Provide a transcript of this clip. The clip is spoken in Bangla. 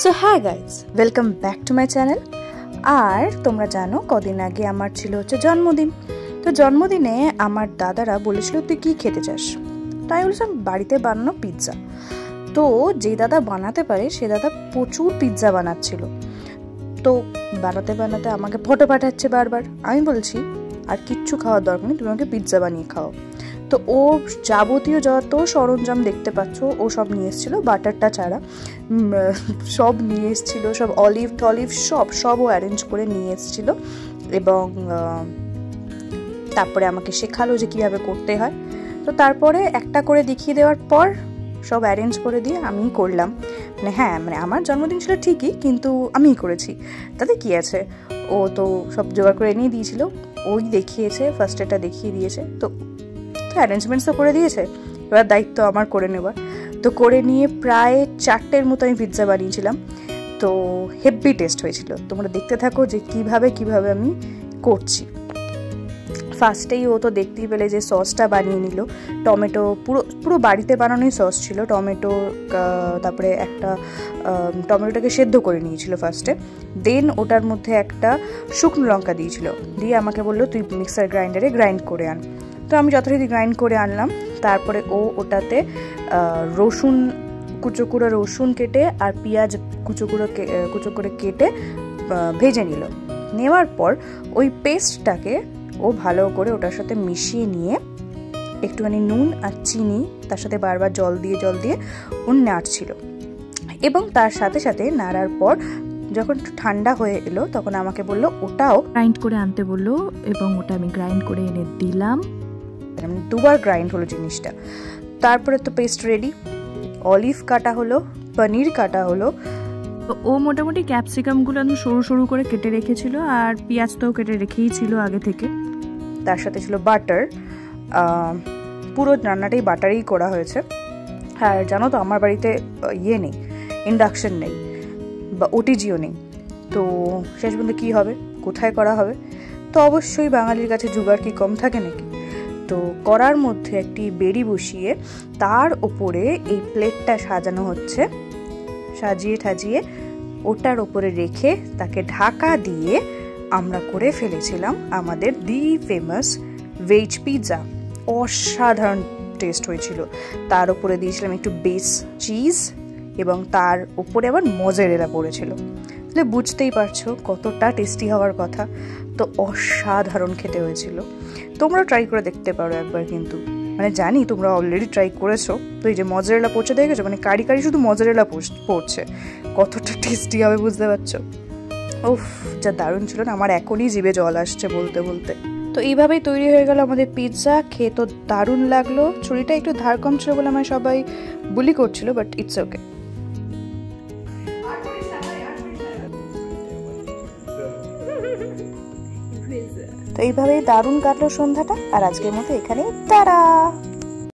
সো হ্যাঁ guys, welcome back to my channel. আর তোমরা জানো কদিন আগে আমার ছিল জন্মদিন। তো জন্মদিনে আমার দাদারা বলেছিল তুই কী খেতে চাস, তাই বলেছিলাম বাড়িতে বানানো পিৎজা। তো যে দাদা বানাতে পারে সে দাদা প্রচুর পিৎজা বানাচ্ছিল। তো বানাতে বানাতে আমাকে ফটো পাঠাচ্ছে বারবার। আমি বলছি আর কিচ্ছু খাওয়ার দরকার নেই, তুমি আমাকে পিৎজা বানিয়ে খাও। তো ও যাবতীয় যত সরঞ্জাম দেখতে পাচ্ছ ও সব নিয়ে এসেছিলো, বাটারটা ছাড়া সব নিয়ে এসেছিলো, সব অলিভ টলিভ সব ও অ্যারেঞ্জ করে নিয়ে এসেছিলো। এবং তারপরে আমাকে শেখালো যে কীভাবে করতে হয়। তো তারপরে একটা করে দেখিয়ে দেওয়ার পর সব অ্যারেঞ্জ করে দিয়ে আমিই করলাম। মানে আমার জন্মদিন ছিল ঠিকই, কিন্তু আমিই করেছি, তাতে কী আছে। ও তো সব জোগাড় করে এনে দিয়েছিল, ওই দেখিয়েছে, ফার্স্ট এটা দেখিয়ে দিয়েছে, তো অ্যারেঞ্জমেন্টস তো করে দিয়েছে, এবার দায়িত্ব আমার করে নেবার। তো করে নিয়ে প্রায় 4টের মতো আমি পিৎজা বানিয়েছিলাম। তো হেভি টেস্ট হয়েছিল। তোমরা দেখতে থাকো যে কিভাবে আমি করছি। ফার্স্টেই ও তো দেখতেই পেলে যে সসটা বানিয়ে নিল। টমেটো পুরো বাড়িতে বানানোই সস ছিল। টমেটো, তারপরে একটা টমেটোটাকে সেদ্ধ করে নিয়েছিল ফার্স্টে, দেন ওটার মধ্যে একটা শুকনো লঙ্কা দিয়েছিল, দিয়ে আমাকে বললো তুই মিক্সার গ্রাইন্ডারে গ্রাইন্ড করে আন। তো আমি যথারীতি গ্রাইন্ড করে আনলাম। তারপরে ও ওটাতে রসুন, কুচো রসুন কেটে আর পেঁয়াজ কুচো করে কেটে ভেজে নিল। নেওয়ার পর ওই পেস্টটাকে ও ভালো করে ওটার সাথে মিশিয়ে নিয়ে একটুখানি নুন আর চিনি তার সাথে বারবার জল দিয়ে ও নাড়ছিল। এবং তার সাথে সাথে নাড়ার পর যখন ঠান্ডা হয়ে এলো তখন আমাকে বললো ওটাও গ্রাইন্ড করে আনতে বললো, এবং ওটা আমি গ্রাইন্ড করে এনে দিলাম। দুবার গ্রাইন্ড হলো জিনিসটা। তারপরে তো পেস্ট রেডি। অলিভ কাটা হলো, পনির কাটা হলো। তো ও মোটামুটি ক্যাপসিকামগুলো একদম সরু সরু করে কেটে রেখেছিল, আর পেঁয়াজটাও কেটে রেখেই ছিল আগে থেকে। তার সাথে ছিল বাটার। পুরো রান্নাটাই বাটারেই করা হয়েছে। আর জানো তো আমার বাড়িতে নেই, ইন্ডাকশন নেই বা ওটিজিও নেই। তো শেষ পর্যন্ত কী হবে, কোথায় করা হবে? তো অবশ্যই বাঙালির কাছে জোগাড় কি কম থাকে নাকি। তো করার মধ্যে একটি বেড়ি বসিয়ে তার ওপরে এই প্লেটটা সাজানো হচ্ছে, সাজিয়ে ঠাজিয়ে ওটার ওপরে রেখে তাকে ঢাকা দিয়ে আমরা করে ফেলেছিলাম আমাদের দি ফেমাস ভেজ পিৎজা। অসাধারণ টেস্ট হয়েছিল। তার উপরে দিয়েছিলাম একটু বেস চিজ, এবং তার উপরে আবার মজারেলা পড়েছিল। তাহলে বুঝতেই পারছো কতটা টেস্টি হওয়ার কথা। তো অসাধারণ খেতে হয়েছিল। তোমরা ট্রাই করে দেখতে পারো একবার, কিন্তু জানি তোমরা অলরেডি ট্রাই করেছো। তো এই যে মজারেলা পড়ছে দেখেছো, কারি শুধু মজারেলা পড়ছে, কতটা টেস্টি হবে বুঝতে পারছো। উফ, যা দারুণ ছিল না, আমার এখনই জিভে জল আসছে বলতে বলতে। তো এইভাবেই তৈরি হয়ে গেল আমাদের পিৎজা। খেয়ে তো দারুণ লাগলো। ছুরিটা একটু ধার কম ছিল বলে আমার সবাই বুলি করছিল, বাট ইটস ওকে। তো এইভাবেই দারুণ কাটলো সন্ধ্যাটা। আর আজকের মতো এখানেই টাটা।